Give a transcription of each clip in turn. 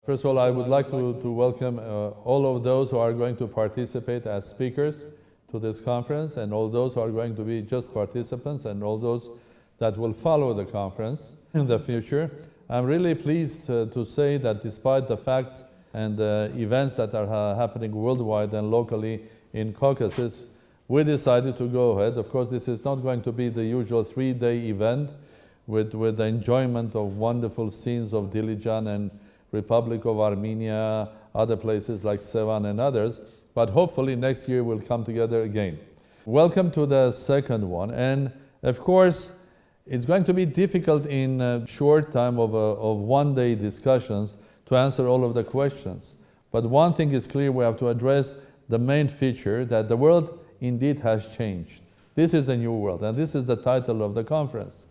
First of all, I would like to welcome all of those who are going to participate as speakers to this conference, and all those who are going to be just participants, and all those that will follow the conference in the future. I'm really pleased to say that despite the facts and the events that are happening worldwide and locally in Caucasus, we decided to go ahead. Of course, this is not going to be the usual 3-day event with the enjoyment of wonderful scenes of Dilijan and Republic of Armenia, other places like Sevan and others, but hopefully next year we'll come together again. Welcome to the second one, and of course, it's going to be difficult in a short time of one-day discussions to answer all of the questions. But one thing is clear, we have to address the main feature that the world indeed has changed. This is a new world, and this is the title of the conference.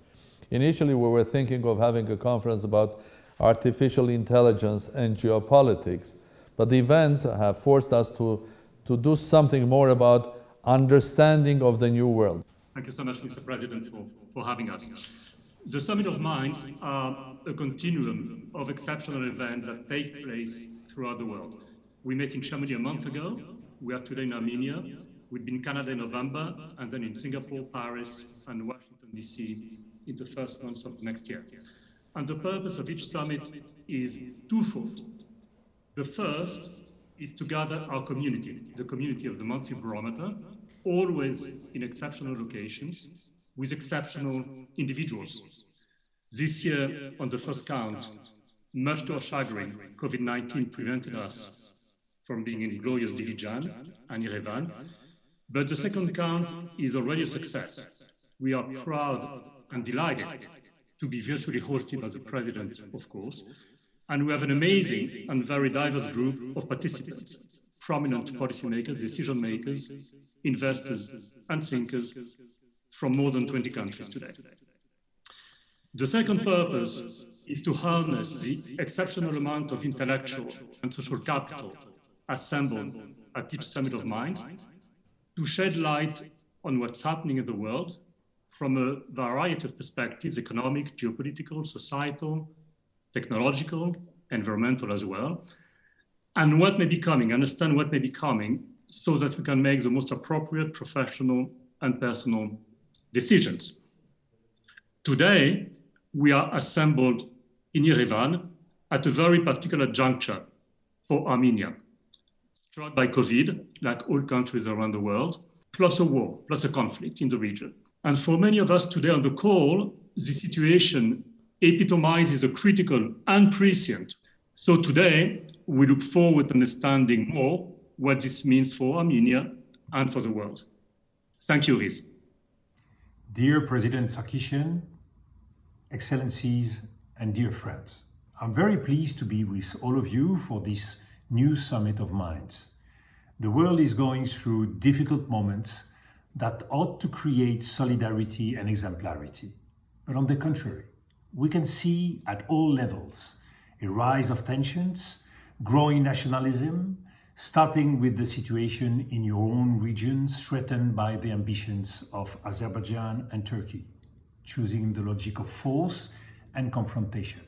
Initially, we were thinking of having a conference about artificial intelligence and geopolitics, but the events have forced us to do something more about understanding of the new world. Thank you so much, Mr. President, for having us. The Summit of Minds are a continuum of exceptional events that take place throughout the world. We met in Chamonix a month ago. We are today in Armenia. We've been in Canada in November, and then in Singapore, Paris, and Washington, D.C. in the first months of next year. And the purpose of each summit is twofold. The first is to gather our community, the community of the monthly barometer, always in exceptional locations, with exceptional individuals. This year, on the first count, much to our chagrin, COVID-19 prevented us from being in glorious Dilijan and Yerevan. But the second count is already a success. We are proud and delighted to be virtually hosted by the President, of course. And we have an amazing and very diverse group of participants, prominent policymakers, decision makers, investors, and thinkers from more than 20 countries today. The second purpose is to harness the exceptional amount of intellectual and social capital assembled at each Summit of Minds to shed light on what's happening in the world from a variety of perspectives: economic, geopolitical, societal, technological, environmental as well, and what may be coming, understand what may be coming, so that we can make the most appropriate professional and personal decisions. Today, we are assembled in Yerevan at a very particular juncture for Armenia, struck by COVID, like all countries around the world, plus a war, plus a conflict in the region. And for many of us today on the call, the situation epitomizes a critical and prescient. So today, we look forward to understanding more what this means for Armenia and for the world. Thank you, Riz. Dear President Sargsyan, Excellencies, and dear friends, I'm very pleased to be with all of you for this new Summit of Minds. The world is going through difficult moments that ought to create solidarity and exemplarity. But on the contrary, we can see at all levels a rise of tensions, growing nationalism, starting with the situation in your own region threatened by the ambitions of Azerbaijan and Turkey, choosing the logic of force and confrontation.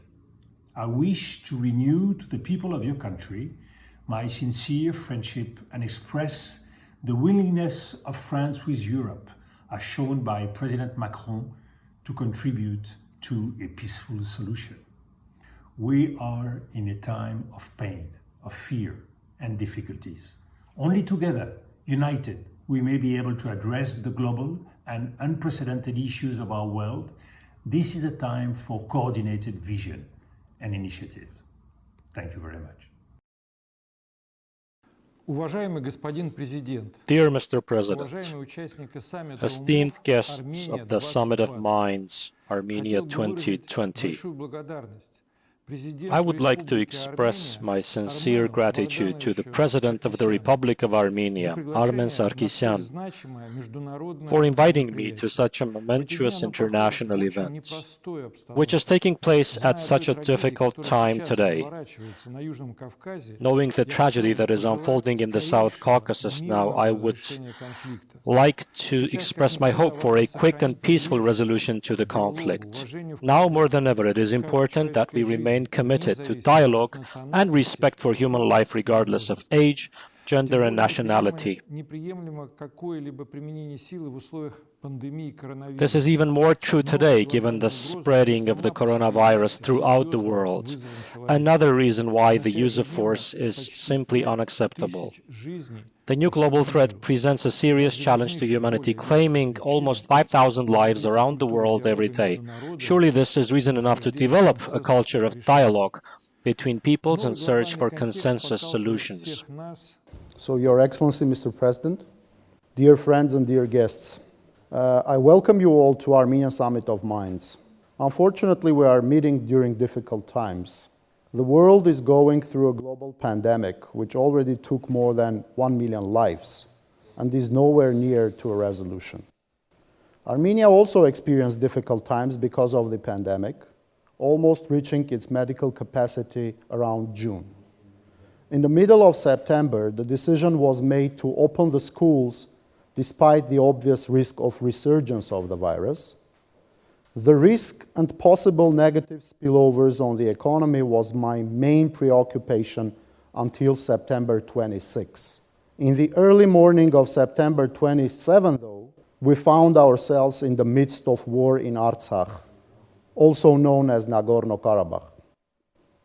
I wish to renew to the people of your country my sincere friendship and express the willingness of France with Europe, as shown by President Macron, to contribute to a peaceful solution. We are in a time of pain, of fear, and difficulties. Only together, united, we may be able to address the global and unprecedented issues of our world. This is a time for coordinated vision and initiative. Thank you very much. Dear Mr. President, esteemed guests of the Summit of Minds, Armenia 2020, I would like to express my sincere gratitude to the President of the Republic of Armenia, Armեն Սարգսյան, for inviting me to such a momentous international event, which is taking place at such a difficult time today. Knowing the tragedy that is unfolding in the South Caucasus now, I would like to express my hope for a quick and peaceful resolution to the conflict. Now more than ever, it is important that we remain remain committed to dialogue and respect for human life regardless of age, gender and nationality. This is even more true today, given the spreading of the coronavirus throughout the world. Another reason why the use of force is simply unacceptable. The new global threat presents a serious challenge to humanity, claiming almost 5,000 lives around the world every day. Surely this is reason enough to develop a culture of dialogue between peoples and search for consensus solutions. So, Your Excellency, Mr. President, dear friends and dear guests, I welcome you all to Armenia Summit of Minds. Unfortunately, we are meeting during difficult times. The world is going through a global pandemic, which already took more than 1 million lives and is nowhere near to a resolution. Armenia also experienced difficult times because of the pandemic, almost reaching its medical capacity around June. In the middle of September, the decision was made to open the schools despite the obvious risk of resurgence of the virus. The risk and possible negative spillovers on the economy was my main preoccupation until September 26. In the early morning of September 27, though, we found ourselves in the midst of war in Artsakh, also known as Nagorno-Karabakh.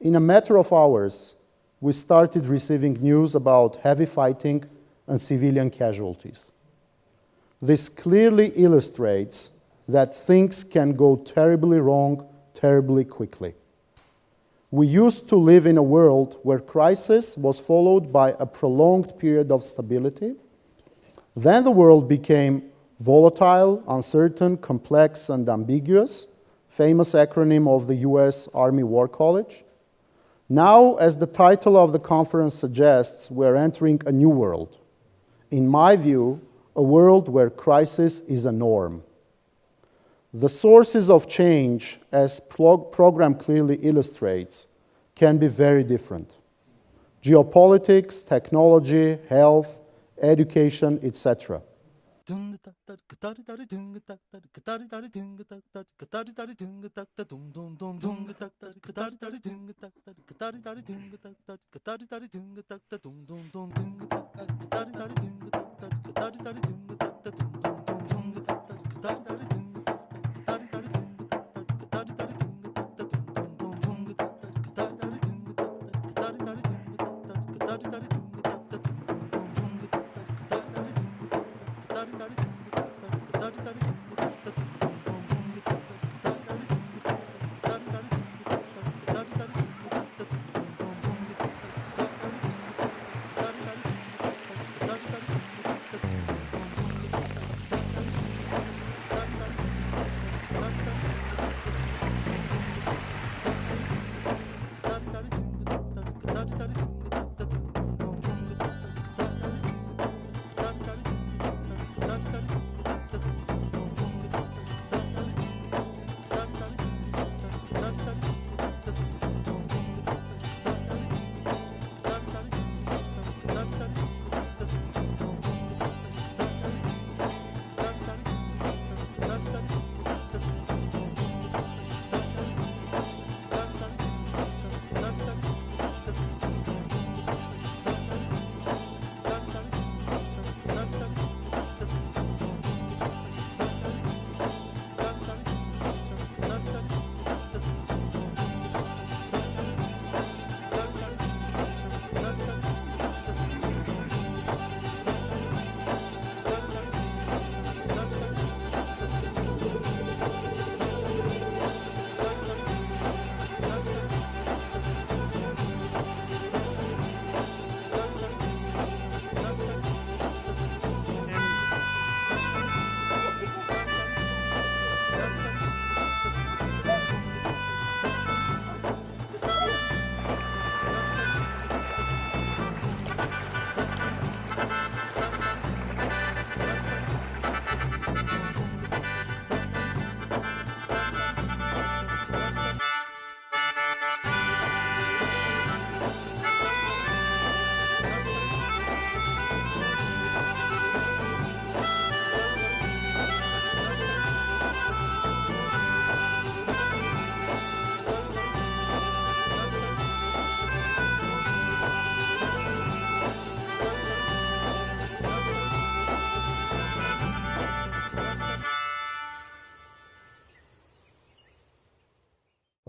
In a matter of hours, we started receiving news about heavy fighting and civilian casualties. This clearly illustrates that things can go terribly wrong terribly quickly. We used to live in a world where crisis was followed by a prolonged period of stability. Then the world became volatile, uncertain, complex, and ambiguous, famous acronym of the US Army War College. Now, as the title of the conference suggests, we're entering a new world. In my view, a world where crisis is a norm. The sources of change, as program clearly illustrates, can be very different. Geopolitics, technology, health, education, etc.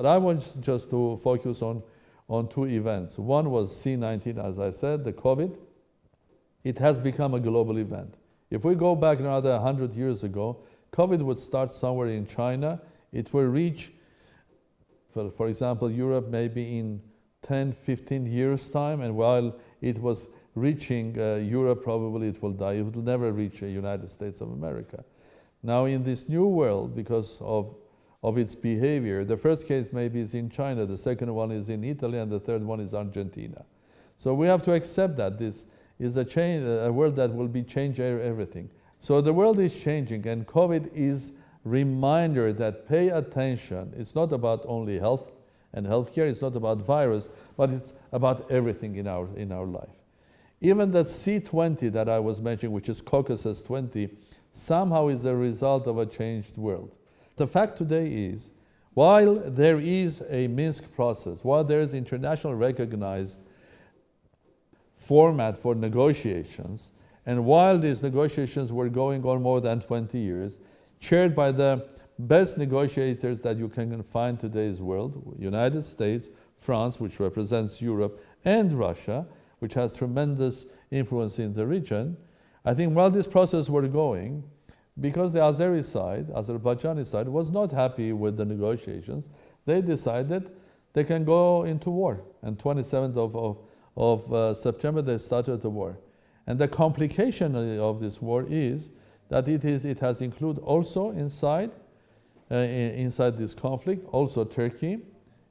But I want just to focus on two events. One was C-19, as I said, the COVID. It has become a global event. If we go back another 100 years ago, COVID would start somewhere in China. It will reach, well, for example, Europe maybe in 10, 15 years' time, and while it was reaching Europe, probably it will die. It will never reach the United States of America. Now, in this new world, because of its behavior, the first case maybe is in China, the second one is in Italy, and the third one is Argentina. So we have to accept that this is a world that will be changing everything. So the world is changing, and COVID is reminder that pay attention. It's not about only health and healthcare. It's not about virus, but it's about everything in our life. Even that C20 that I was mentioning, which is Caucasus 20, somehow is a result of a changed world. The fact today is, while there is a Minsk process, while there is international recognized format for negotiations, and while these negotiations were going on more than 20 years, chaired by the best negotiators that you can find in today's world, United States, France, which represents Europe, and Russia, which has tremendous influence in the region, I think while this process were going, because the Azerbaijani side was not happy with the negotiations, they decided they can go into war. And 27th of September, they started the war. And the complication of this war is that it has included also inside this conflict, also Turkey,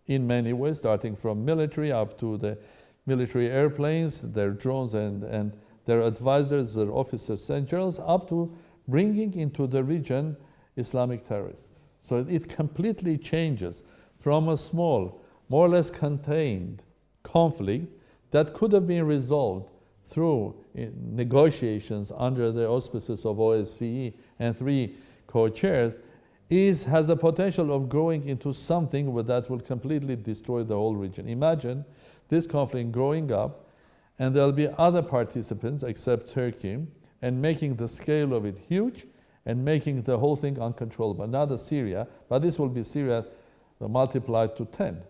in many ways, starting from military up to the military airplanes, their drones and their advisors, their officers and generals, up to bringing into the region Islamic terrorists. So it completely changes from a small, more or less contained conflict that could have been resolved through negotiations under the auspices of OSCE and 3 co-chairs, has a potential of growing into something that will completely destroy the whole region. Imagine this conflict growing up, and there'll be other participants except Turkey, and making the scale of it huge, and making the whole thing uncontrollable. Not Syria, but this will be Syria multiplied to 10.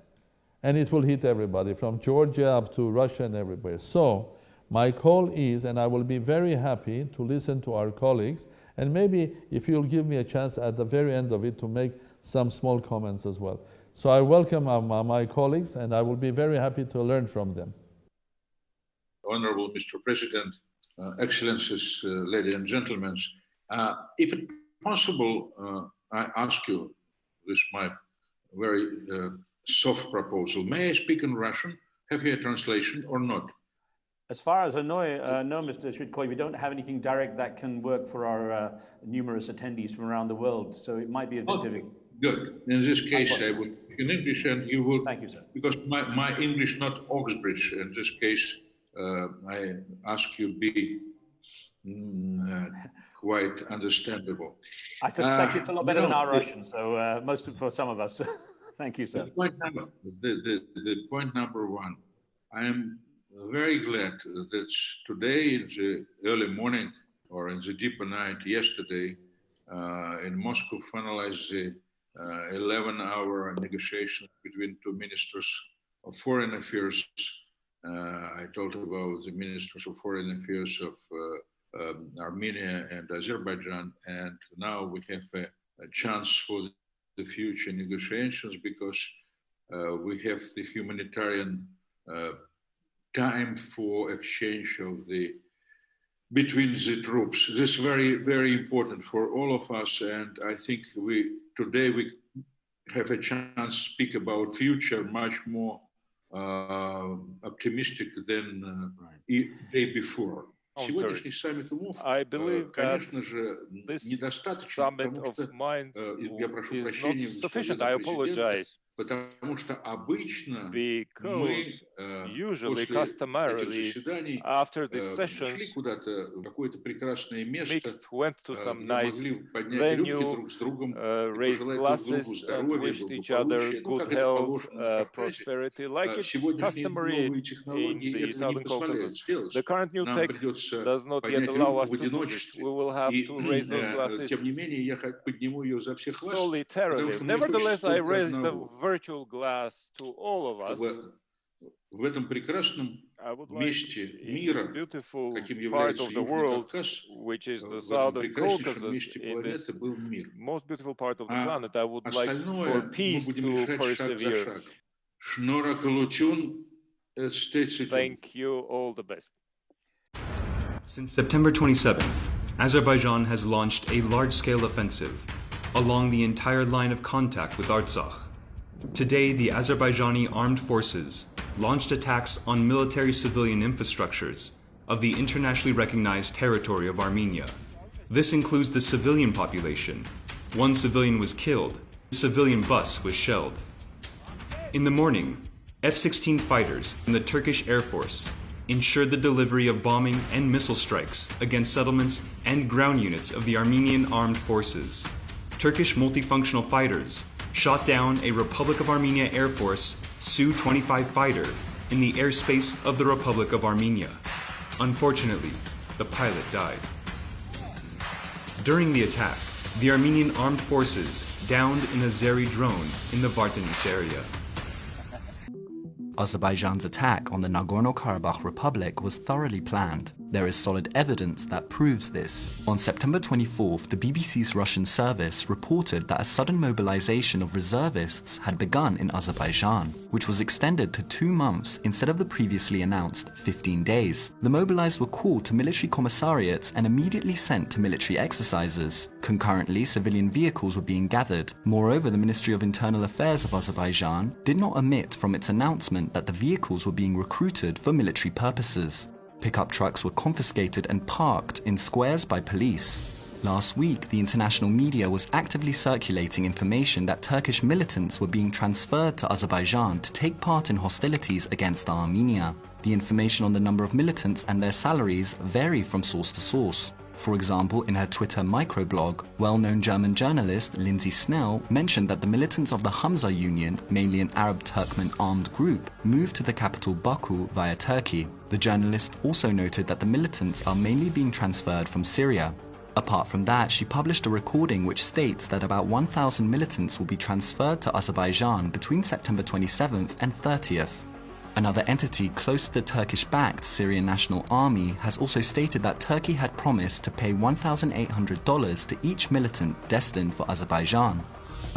And it will hit everybody, from Georgia up to Russia and everywhere. So my call is, and I will be very happy to listen to our colleagues, and maybe if you'll give me a chance at the very end of it to make some small comments as well. So I welcome my colleagues, and I will be very happy to learn from them. Honorable Mr. President, Excellencies, ladies and gentlemen, if it's possible, I ask you with my very soft proposal, may I speak in Russian? Have you a translation or not? As far as I know, Mr. Shvidkoy, we don't have anything direct that can work for our numerous attendees from around the world, so it might be a bit difficult. Good. In this case, I would speak in English, and you will. Thank you, sir. Because my English not Oxbridge. In this case, I ask you be quite understandable. I suspect it's a lot better than our Russian, so for some of us. Thank you, sir. The point number one, I am very glad that today in the early morning or in the deep night yesterday in Moscow finalized the 11-hour negotiation between 2 ministers of foreign affairs. I talked about the ministers of foreign affairs of Armenia and Azerbaijan, and now we have a chance for the future negotiations because we have the humanitarian time for exchange of between the troops. This is very, very important for all of us, and I think today we have a chance to speak about future much more optimistic than day before. I believe that this summit of minds is not sufficient. I apologize. Because usually, customarily, after the sessions, mixed went to some nice venue, raised glasses, and wished each other good health, prosperity, like it's customary in the Southern Caucasus. The current new tech does not yet allow us to do this. We will have to raise those glasses solitarily. Nevertheless, I raised the virtual glass to all of us. В этом прекрасном месте мира, каким part является of the Южный world, Кавказ, which is the в этом southern прекраснейшем Caucasus, месте in this планеты был мир. most beautiful part of the А planet, I would like остальное for мы peace будем to решать шаг за persevere. шагом. Шнора Калучун, Thank you, all the best. Since September 27th, Azerbaijan has launched a large-scale offensive along the entire line of contact with Artsakh. Today, the Azerbaijani armed forces launched attacks on military-civilian infrastructures of the internationally recognized territory of Armenia. This includes the civilian population. One civilian was killed. A civilian bus was shelled. In the morning, F-16 fighters from the Turkish Air Force ensured the delivery of bombing and missile strikes against settlements and ground units of the Armenian armed forces. Turkish multifunctional fighters shot down a Republic of Armenia Air Force Su-25 fighter in the airspace of the Republic of Armenia. Unfortunately, the pilot died. During the attack, the Armenian armed forces downed an Azeri drone in the Vartanis area. Azerbaijan's attack on the Nagorno-Karabakh Republic was thoroughly planned. There is solid evidence that proves this. On September 24th, the BBC's Russian service reported that a sudden mobilization of reservists had begun in Azerbaijan, which was extended to 2 months instead of the previously announced 15 days. The mobilized were called to military commissariats and immediately sent to military exercises. Concurrently, civilian vehicles were being gathered. Moreover, the Ministry of Internal Affairs of Azerbaijan did not omit from its announcement that the vehicles were being recruited for military purposes. Pickup trucks were confiscated and parked in squares by police. Last week, the international media was actively circulating information that Turkish militants were being transferred to Azerbaijan to take part in hostilities against Armenia. The information on the number of militants and their salaries vary from source to source. For example, in her Twitter microblog, well-known German journalist Lindsay Snell mentioned that the militants of the Hamza Union, mainly an Arab Turkmen armed group, moved to the capital Baku via Turkey. The journalist also noted that the militants are mainly being transferred from Syria. Apart from that, she published a recording which states that about 1,000 militants will be transferred to Azerbaijan between September 27th and 30th. Another entity close to the Turkish-backed Syrian National Army has also stated that Turkey had promised to pay $1,800 to each militant destined for Azerbaijan.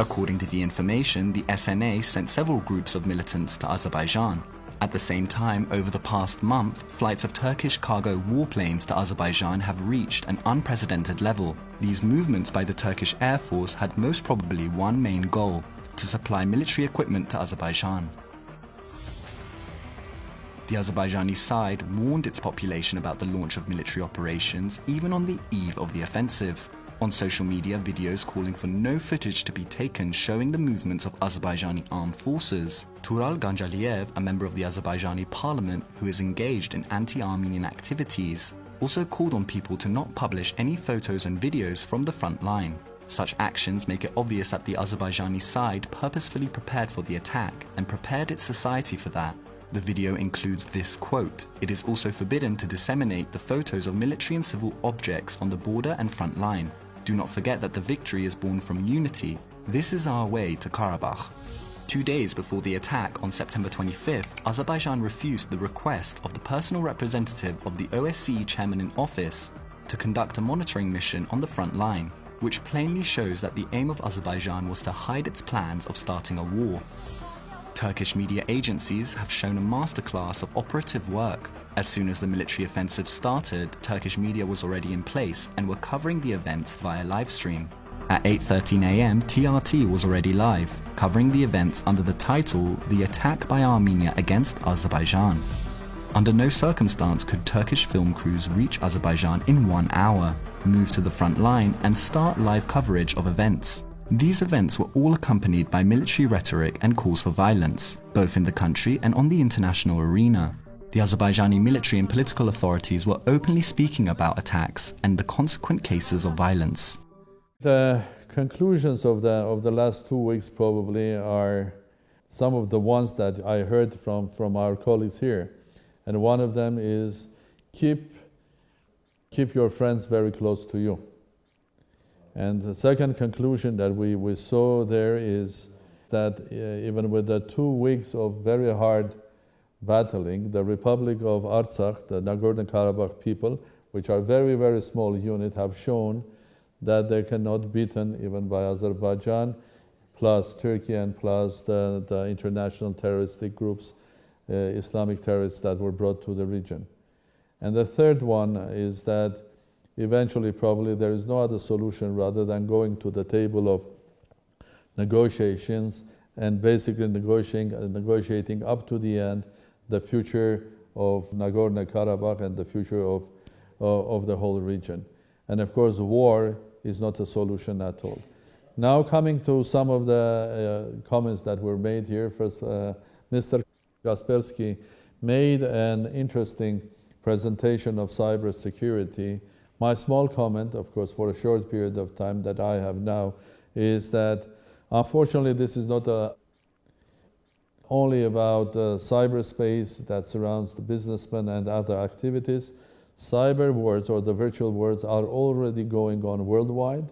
According to the information, the SNA sent several groups of militants to Azerbaijan. At the same time, over the past month, flights of Turkish cargo warplanes to Azerbaijan have reached an unprecedented level. These movements by the Turkish Air Force had most probably one main goal: to supply military equipment to Azerbaijan. The Azerbaijani side warned its population about the launch of military operations even on the eve of the offensive. On social media, videos calling for no footage to be taken showing the movements of Azerbaijani armed forces. Tural Ganjaliev, a member of the Azerbaijani parliament who is engaged in anti-Armenian activities, also called on people to not publish any photos and videos from the front line. Such actions make it obvious that the Azerbaijani side purposefully prepared for the attack and prepared its society for that. The video includes this quote: "It is also forbidden to disseminate the photos of military and civil objects on the border and front line. Do not forget that the victory is born from unity. This is our way to Karabakh." 2 days before the attack on September 25th, Azerbaijan refused the request of the personal representative of the OSCE chairman in office to conduct a monitoring mission on the front line, which plainly shows that the aim of Azerbaijan was to hide its plans of starting a war. Turkish media agencies have shown a masterclass of operative work. As soon as the military offensive started, Turkish media was already in place and were covering the events via livestream. At 8:13 a.m., TRT was already live, covering the events under the title "The Attack by Armenia Against Azerbaijan." Under no circumstance could Turkish film crews reach Azerbaijan in 1 hour, move to the front line, and start live coverage of events. These events were all accompanied by military rhetoric and calls for violence, both in the country and on the international arena. The Azerbaijani military and political authorities were openly speaking about attacks and the consequent cases of violence. The conclusions of the last 2 weeks probably are some of the ones that I heard from our colleagues here. And one of them is keep your friends very close to you. And the second conclusion that we saw there is that even with the 2 weeks of very hard battling, the Republic of Artsakh, the Nagorno-Karabakh people, which are very, very small unit, have shown that they cannot be beaten even by Azerbaijan, plus Turkey and plus the international terroristic groups, Islamic terrorists that were brought to the region. And the third one is that eventually probably there is no other solution rather than going to the table of negotiations and basically negotiating up to the end the future of Nagorno-Karabakh and the future of the whole region. And of course, war is not a solution at all. Now coming to some of the comments that were made here. First, Mr. Kaspersky made an interesting presentation of cybersecurity. My small comment, of course, for a short period of time that I have now, is that unfortunately this is not only about cyberspace that surrounds the businessmen and other activities. Cyber wars or the virtual wars are already going on worldwide,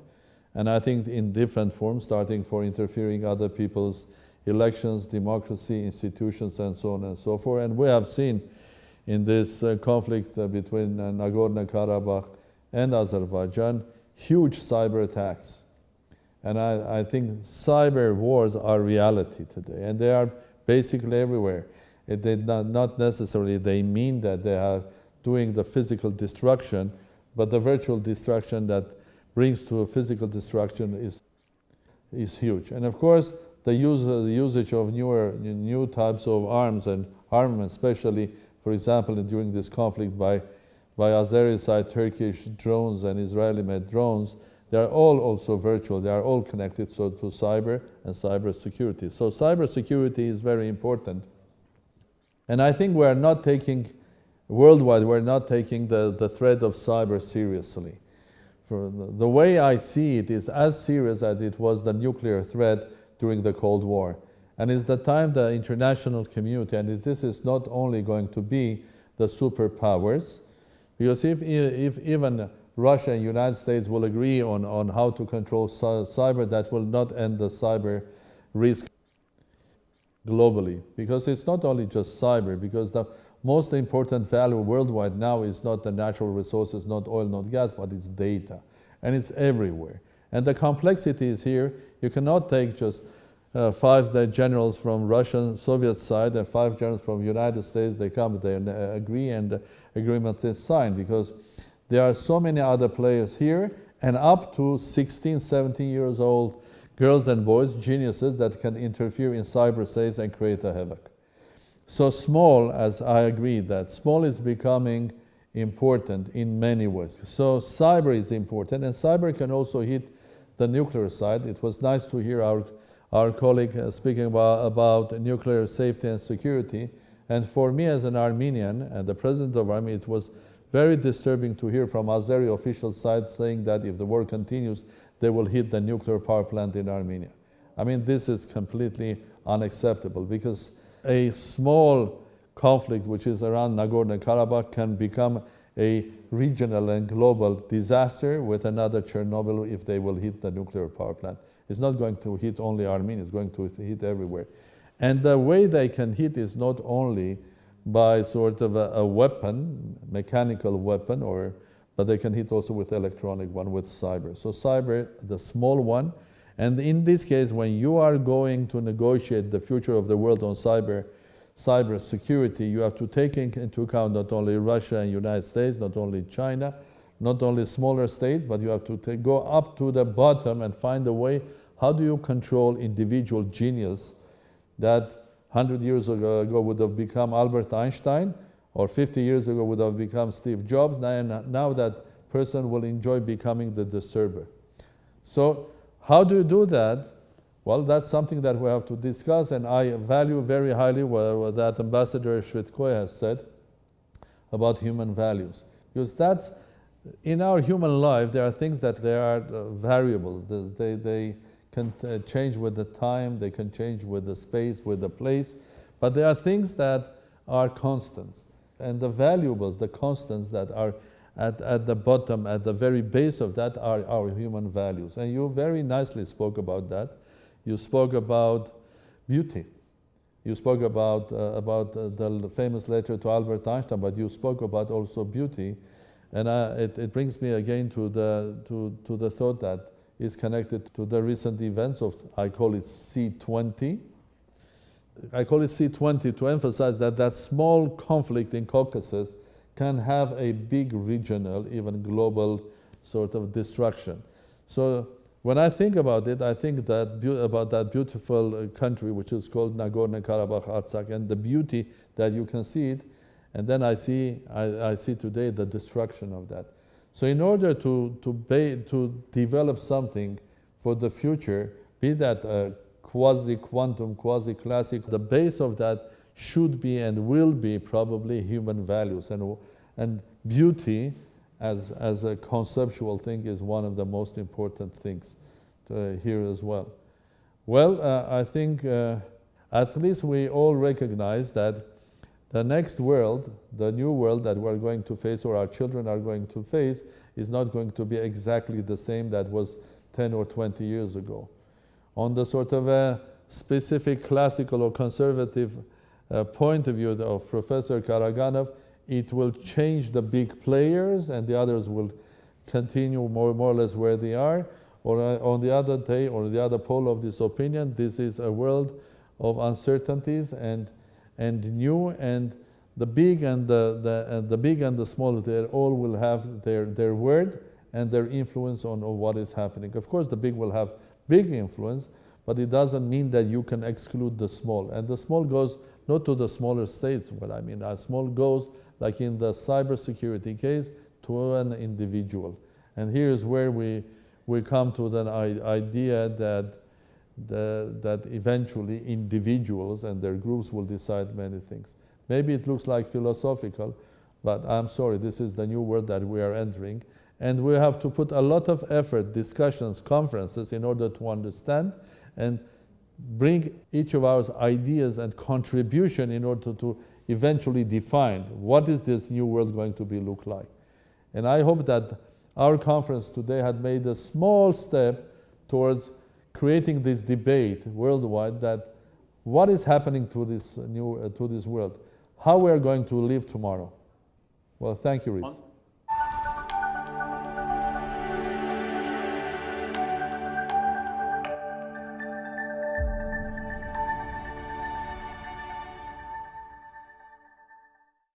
and I think in different forms, starting for interfering other people's elections, democracy, institutions, and so on and so forth. And we have seen in this conflict between Nagorno-Karabakh and Azerbaijan, huge cyber attacks. And I think cyber wars are reality today, and they are basically everywhere. Not necessarily they mean that they are doing the physical destruction, but the virtual destruction that brings to a physical destruction is huge. And of course, the usage of new types of arms and armaments, especially, for example, during this conflict by Azeri side, Turkish drones and Israeli-made drones, they are all also virtual. They are all connected to cyber and cyber security. So cyber security is very important. And I think we are not taking, worldwide, we're not taking the threat of cyber seriously. For the way I see it is as serious as it was the nuclear threat during the Cold War. And it's the time the international community, and this is not only going to be the superpowers, because if even Russia and United States will agree on how to control cyber, that will not end the cyber risk globally. Because it's not only just cyber, because the most important value worldwide now is not the natural resources, not oil, not gas, but it's data. And it's everywhere. And the complexity is here. You cannot take just 5 generals from Russian, Soviet side and 5 generals from United States. They come, they agree, and the agreement is signed, because there are so many other players here, and up to 16, 17 years old girls and boys, geniuses that can interfere in cyberspace and create a havoc. So small, as I agree, that small is becoming important in many ways. So cyber is important, and cyber can also hit the nuclear side. It was nice to hear our colleague speaking about nuclear safety and security. And for me as an Armenian and the president of Armenia, it was very disturbing to hear from Azeri official side saying that if the war continues, they will hit the nuclear power plant in Armenia. I mean, this is completely unacceptable, because a small conflict which is around Nagorno-Karabakh can become a regional and global disaster with another Chernobyl if they will hit the nuclear power plant. It's not going to hit only Armenia, it's going to hit everywhere. And the way they can hit is not only by sort of a weapon, mechanical weapon, but they can hit also with electronic one, with cyber. So cyber, the small one. And in this case, when you are going to negotiate the future of the world on cyber security, you have to take into account not only Russia and United States, not only China, not only smaller states, but you have to go up to the bottom and find a way, how do you control individual genius that 100 years ago would have become Albert Einstein, or 50 years ago would have become Steve Jobs. Now that person will enjoy becoming the disturber. So how do you do that? Well, that's something that we have to discuss, and I value very highly what that Ambassador Shvitkoy has said about human values. Because that's, in our human life, there are things that they are variables. They can change with the time, they can change with the space, with the place, but there are things that are constants. And the valuables, the constants that are at the bottom, at the very base of that, are our human values. And you very nicely spoke about that. You spoke about beauty. You spoke about the famous letter to Albert Einstein, but you spoke about also beauty. And it brings me again to the thought that is connected to the recent events of, I call it C-20. I call it C-20 to emphasize that small conflict in Caucasus can have a big regional, even global sort of destruction. So when I think about it, I think about that beautiful country which is called Nagorno-Karabakh, Artsakh, and the beauty that you can see it, and then I see today the destruction of that. So in order to develop something for the future, be that quasi-quantum, quasi-classic, the base of that should be and will be probably human values, and beauty as a conceptual thing is one of the most important things here as well. Well, I think at least we all recognize that the next world, the new world that we're going to face, or our children are going to face, is not going to be exactly the same that was 10 or 20 years ago. On the sort of a specific classical or conservative point of view of Professor Karaganov, it will change the big players and the others will continue more or less where they are. Or on the other day, or the other pole of this opinion, this is a world of uncertainties and new, and the big and the big and the small, they all will have their word and their influence on what is happening. Of course, the big will have big influence, but it doesn't mean that you can exclude the small. And the small goes not to the smaller states, but I mean, small goes, like in the cybersecurity case, to an individual. And here is where we come to the idea that eventually individuals and their groups will decide many things. Maybe it looks like philosophical, but I'm sorry, this is the new world that we are entering. And we have to put a lot of effort, discussions, conferences, in order to understand and bring each of our ideas and contribution in order to eventually define what is this new world going to look like. And I hope that our conference today had made a small step towards creating this debate worldwide, that what is happening to this world, how we are going to live tomorrow. Well, thank you, Reese.